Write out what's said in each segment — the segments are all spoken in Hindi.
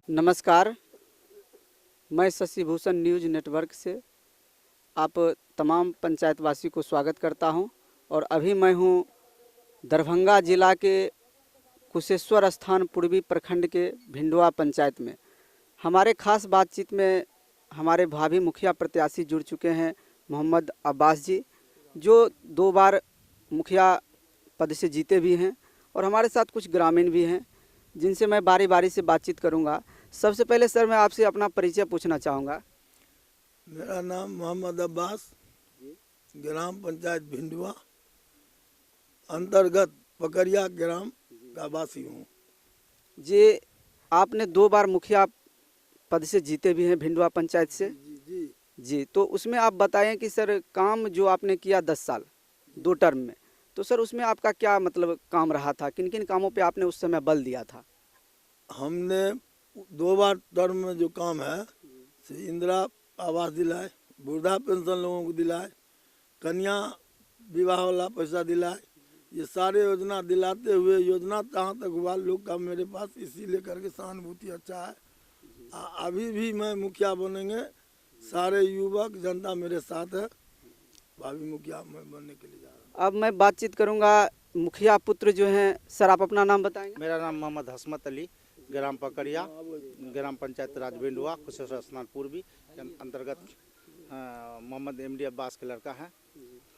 नमस्कार, मैं शशि भूषण न्यूज़ नेटवर्क से आप तमाम पंचायतवासी को स्वागत करता हूं। और अभी मैं हूं दरभंगा जिला के कुशेश्वर स्थान पूर्वी प्रखंड के भिंडवा पंचायत में। हमारे खास बातचीत में हमारे भावी मुखिया प्रत्याशी जुड़ चुके हैं, मोहम्मद अब्बास जी, जो 2 बार मुखिया पद से जीते भी हैं, और हमारे साथ कुछ ग्रामीण भी हैं जिनसे मैं बारी बारी से बातचीत करूंगा। सबसे पहले सर, मैं आपसे अपना परिचय पूछना चाहूँगा। मेरा नाम मोहम्मद अब्बास, ग्राम पंचायत भिंडवा अंतर्गत पकरिया ग्राम का वासी हूँ। जी, आपने 2 बार मुखिया पद से जीते भी हैं भिंडवा पंचायत से। जी जी, तो उसमें आप बताएं कि सर, काम जो आपने किया 10 साल 2 टर्म में, तो सर उसमें आपका क्या मतलब काम रहा था? किन किन कामों पे आपने उस समय बल दिया था? हमने 2 बार टर्म में जो काम है से इंदिरा आवास दिलाए, वृद्धा पेंशन लोगों को दिलाए, कन्या विवाह वाला पैसा दिलाए। ये सारे योजना दिलाते हुए योजना जहाँ तक हुआ लोग का मेरे पास इसी लेकर के सहानुभूति अच्छा है। अभी भी मैं मुखिया बनेंगे, सारे युवक जनता मेरे साथ है। भावी मुखिया मैं बनने के लिए जा रहा हूँ। अब मैं बातचीत करूंगा मुखिया पुत्र जो हैं। सर, आप अपना नाम बताएंगे? मेरा नाम मोहम्मद हसमत अली, ग्राम पकड़िया, ग्राम पंचायत राज भिंडवा, कुशेश्वर स्नान पूर्वी के अंतर्गत मोहम्मद एमडी अब्बास के लड़का है।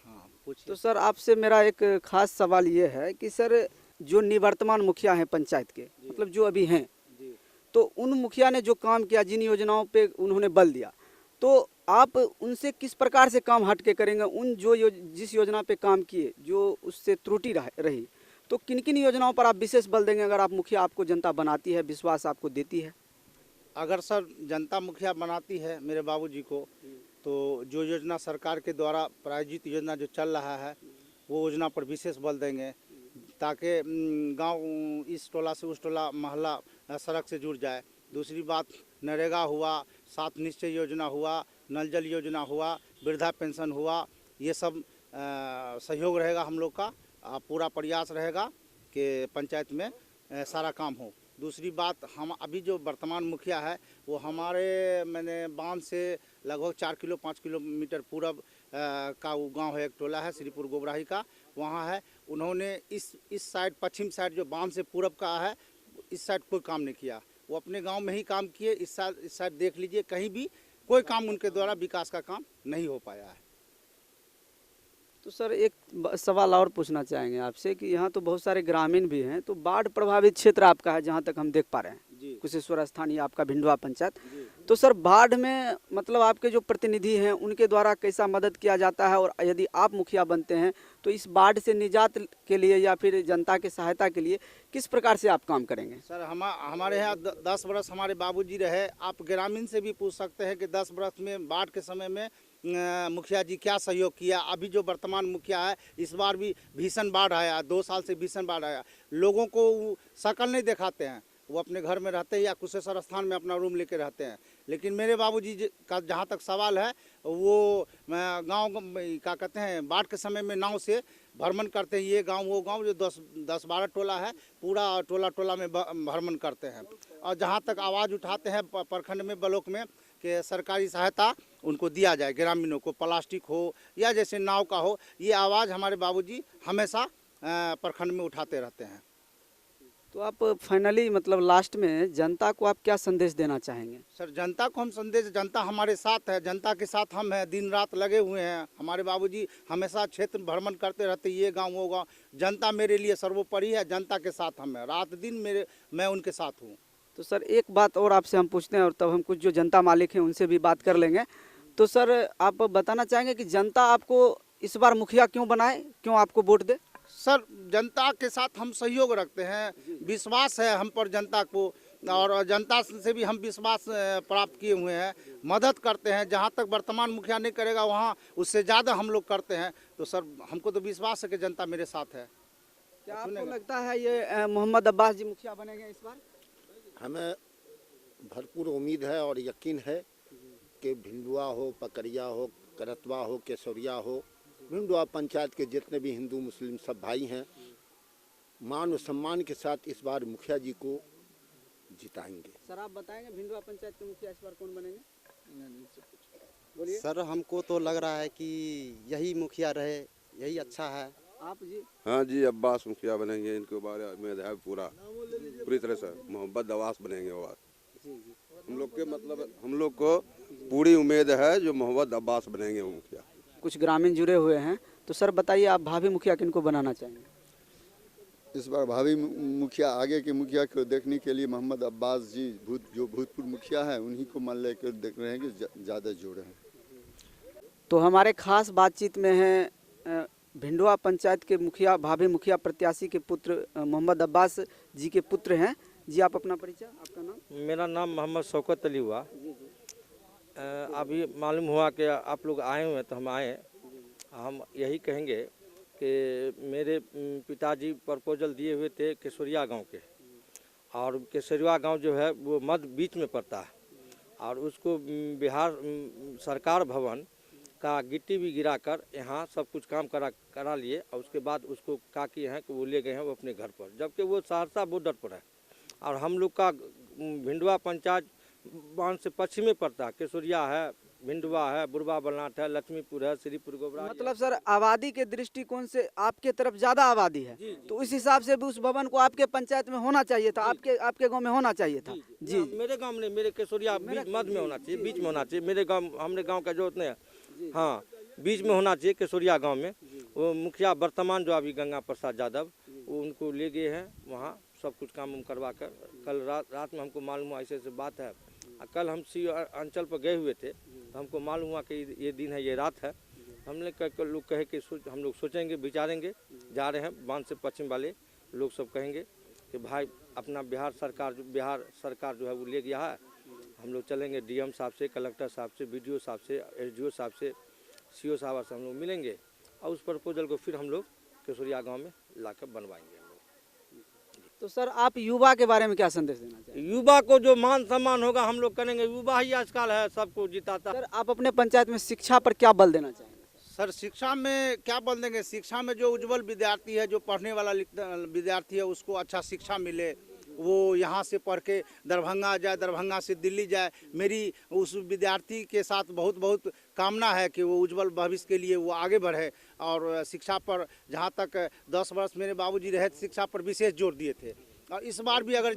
हाँ, पूछिए। तो सर, आपसे मेरा एक खास सवाल ये है कि सर, जो निवर्तमान मुखिया हैं पंचायत के, मतलब जो अभी हैं, तो उन मुखिया ने जो काम किया, जिन योजनाओं पे उन्होंने बल दिया, तो आप उनसे किस प्रकार से काम हट के करेंगे? उन जिस योजना पे काम किए, जो उससे त्रुटि रही, तो किन किन योजनाओं पर आप विशेष बल देंगे अगर आप मुखिया, आपको जनता बनाती है, विश्वास आपको देती है? अगर सर जनता मुखिया बनाती है मेरे बाबूजी को, तो जो योजना सरकार के द्वारा प्रायोजित योजना जो चल रहा है वो योजना पर विशेष बल देंगे, ताकि गांव इस टोला से उस टोला, मोहल्ला सड़क से जुड़ जाए। दूसरी बात, नरेगा हुआ, 7 निश्चय योजना हुआ, नल जल योजना हुआ, वृद्धा पेंशन हुआ, ये सब सहयोग रहेगा हम लोग का। पूरा प्रयास रहेगा कि पंचायत में सारा काम हो। दूसरी बात, हम अभी जो वर्तमान मुखिया है वो हमारे मैंने बांध से लगभग 4 किलोमीटर पूरब का वो गांव है, एक टोला है श्रीपुर गोबराही का, वहाँ है। उन्होंने इस साइड, पश्चिम साइड जो बांध से पूरब का है, इस साइड कोई काम नहीं किया। वो अपने गांव में ही काम किए। इस साइड देख लीजिए, कहीं भी कोई काम उनके द्वारा विकास का काम नहीं हो पाया है। तो सर, एक सवाल और पूछना चाहेंगे आपसे कि यहाँ तो बहुत सारे ग्रामीण भी हैं, तो बाढ़ प्रभावित क्षेत्र आपका है जहाँ तक हम देख पा रहे हैं, कुशेश्वर स्थान या आपका भिंडवा पंचायत। तो सर, बाढ़ में मतलब आपके जो प्रतिनिधि हैं उनके द्वारा कैसा मदद किया जाता है, और यदि आप मुखिया बनते हैं तो इस बाढ़ से निजात के लिए या फिर जनता के सहायता के लिए किस प्रकार से आप काम करेंगे? सर, हमारे यहाँ 10 बरस हमारे बाबूजी रहे। आप ग्रामीण से भी पूछ सकते हैं कि 10 बरस में बाढ़ के समय में मुखिया जी क्या सहयोग किया। अभी जो वर्तमान मुखिया है, इस बार भी भीषण बाढ़ आया, 2 साल से भीषण बाढ़ आया। लोगों को शक्ल नहीं दिखाते हैं, वो अपने घर में रहते हैं या कुशेश्वर स्थान में अपना रूम लेके रहते हैं। लेकिन मेरे बाबूजी का जहाँ तक सवाल है, वो गांव क्या कहते हैं, बाढ़ के समय में नाव से भ्रमण करते हैं। ये गांव वो गांव जो 10-12 टोला है, पूरा टोला में भ्रमण करते हैं। और जहाँ तक आवाज़ उठाते हैं प्रखंड में, ब्लॉक में, कि सरकारी सहायता उनको दिया जाए, ग्रामीणों को, प्लास्टिक हो या जैसे नाव का हो, ये आवाज़ हमारे बाबूजी हमेशा प्रखंड में उठाते रहते हैं। तो आप फाइनली मतलब लास्ट में जनता को आप क्या संदेश देना चाहेंगे? सर, जनता को हम संदेश, जनता हमारे साथ है, जनता के साथ हम हैं, दिन रात लगे हुए हैं। हमारे बाबूजी हमेशा क्षेत्र भ्रमण करते रहते, ये गांव वो गांव। जनता मेरे लिए सर्वोपरि है, जनता के साथ हम हैं, रात दिन मैं उनके साथ हूँ। तो सर, एक बात और आपसे हम पूछते हैं, और तब हम कुछ जो जनता मालिक हैं उनसे भी बात कर लेंगे। तो सर, आप बताना चाहेंगे कि जनता आपको इस बार मुखिया क्यों बनाए, क्यों आपको वोट दे? सर, जनता के साथ हम सहयोग रखते हैं, विश्वास है हम पर जनता को, और जनता से भी हम विश्वास प्राप्त किए हुए हैं, मदद करते हैं। जहाँ तक वर्तमान मुखिया नहीं करेगा, वहाँ उससे ज़्यादा हम लोग करते हैं। तो सर, हमको तो विश्वास है कि जनता मेरे साथ है। क्या आपको लगता है ये मोहम्मद अब्बास जी मुखिया बनेंगे इस बार? हमें भरपूर उम्मीद है और यकीन है कि भिंडवा हो, पकरिया हो, करतवा हो, केसौरिया हो, भिंडवा पंचायत के जितने भी हिंदू मुस्लिम सब भाई हैं, मान और सम्मान के साथ इस बार मुखिया जी को जिताएंगे। सर आप बताएंगे भिंडवा पंचायत के मुखिया इस बार कौन बनेंगे? बोलिए। सर हमको तो लग रहा है कि यही मुखिया रहे, यही अच्छा है। आप जी? हाँ जी, अब्बास मुखिया बनेंगे, इनके बारे में है पूरी तरह से मोहम्मद अब्बास बनेंगे। और जी जी। हम लोग के मतलब हम लोग को पूरी उम्मीद है जो मोहम्मद अब्बास बनेंगे वो मुखिया। कुछ ग्रामीण जुड़े हुए हैं, तो सर बताइए आप भावी मुखिया किनको बनाना चाहेंगे? इस बार भावी मुखिया आगे के मुखिया को देखने के लिए मोहम्मद अब्बास जी जो भूतपूर्व मुखिया हैं उन्हीं को मान लेकर देख रहे हैं कि ज़्यादा जोड़ हैं। तो हमारे खास बातचीत में हैं भिंडवा पंचायत के मुखिया, भावी मुखिया प्रत्याशी के पुत्र मोहम्मद अब्बास जी के पुत्र हैं। जी आप अपना परिचय, आपका नाम? मेरा नाम मोहम्मद शौकत अली हुआ। जी जी। अभी मालूम हुआ कि आप लोग आए हुए हैं तो हम आए। हम यही कहेंगे कि मेरे पिताजी प्रपोजल दिए हुए थे केसरिया गांव के, और केसरिया गांव जो है वो मध्य बीच में पड़ता है, और उसको बिहार सरकार भवन का गिट्टी भी गिराकर यहाँ सब कुछ काम करा लिए, और उसके बाद उसको क्या किए हैं कि वो ले गए हैं वो अपने घर पर, जबकि वो सहरसा बॉर्डर पर है। और हम लोग का भिंडवा पंचायत बांध से पश्चिम में पड़ता है। केसरिया है, भिंडवा है, बुरबा बलनाट है, लक्ष्मीपुर है, श्रीपुर गोबरा। मतलब सर आबादी के दृष्टिकोण से आपके तरफ ज्यादा आबादी है, तो इस हिसाब से भी उस भवन को आपके पंचायत में होना चाहिए था, आपके गांव में होना चाहिए था। जी मेरे गांव में, मेरे केसरिया मध्य में होना चाहिए, बीच में होना चाहिए। मेरे गांव, हमने गांव का जरूरत नहीं है। हाँ, बीच में होना चाहिए केसरिया गांव में। वो मुखिया वर्तमान जो अभी गंगा प्रसाद यादव, वो उनको ले गए हैं वहाँ सब कुछ काम करवा कर। कल रात में हमको मालूम हुआ ऐसे बात है। कल हम सी अंचल पर गए हुए थे तो हमको मालूम हुआ कि ये दिन है, ये रात है। हमने लोग कहे कि हम लोग सोचेंगे, विचारेंगे, जा रहे हैं बांध से पश्चिम वाले लोग सब कहेंगे कि भाई अपना बिहार सरकार जो है वो ले गया है। हम लोग चलेंगे डीएम साहब से, कलेक्टर साहब से, बीडीओ साहब से, एसडीओ साहब से, सीओ साहब से हम लोग मिलेंगे, और उस प्रपोजल को फिर हम लोग केसरिया गाँव में लाकर बनवाएंगे। तो सर आप युवा के बारे में क्या संदेश देना चाहिए? युवा को जो मान सम्मान होगा हम लोग करेंगे। युवा ही आजकल है, सबको जिताता। सर आप अपने पंचायत में शिक्षा पर क्या बल देना चाहेंगे? सर शिक्षा में क्या बल देंगे? शिक्षा में जो उज्जवल विद्यार्थी है, जो पढ़ने वाला विद्यार्थी है, उसको अच्छा शिक्षा मिले, वो यहाँ से पढ़ के दरभंगा जाए, दरभंगा से दिल्ली जाए। मेरी उस विद्यार्थी के साथ बहुत बहुत कामना है कि वो उज्जवल भविष्य के लिए वो आगे बढ़े। और शिक्षा पर जहाँ तक 10 वर्ष मेरे बाबूजी रहे, शिक्षा पर विशेष जोर दिए थे। और इस बार भी अगर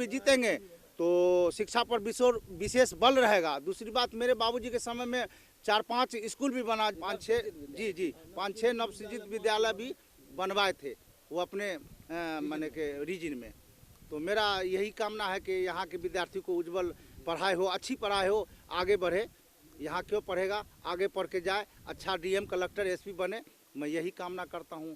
जीतेंगे तो शिक्षा पर विशेष बल रहेगा। दूसरी बात, मेरे बाबूजी के समय में 4-5 स्कूल भी बना, 5-6 नवसृजित विद्यालय भी बनवाए थे वो अपने माने के रीजन में। तो मेरा यही कामना है कि यहाँ के विद्यार्थी को उज्जवल पढ़ाई हो, अच्छी पढ़ाई हो, आगे बढ़े। यहाँ क्यों पढ़ेगा, आगे पढ़ के जाए, अच्छा डीएम, कलेक्टर, एसपी बने। मैं यही कामना करता हूँ।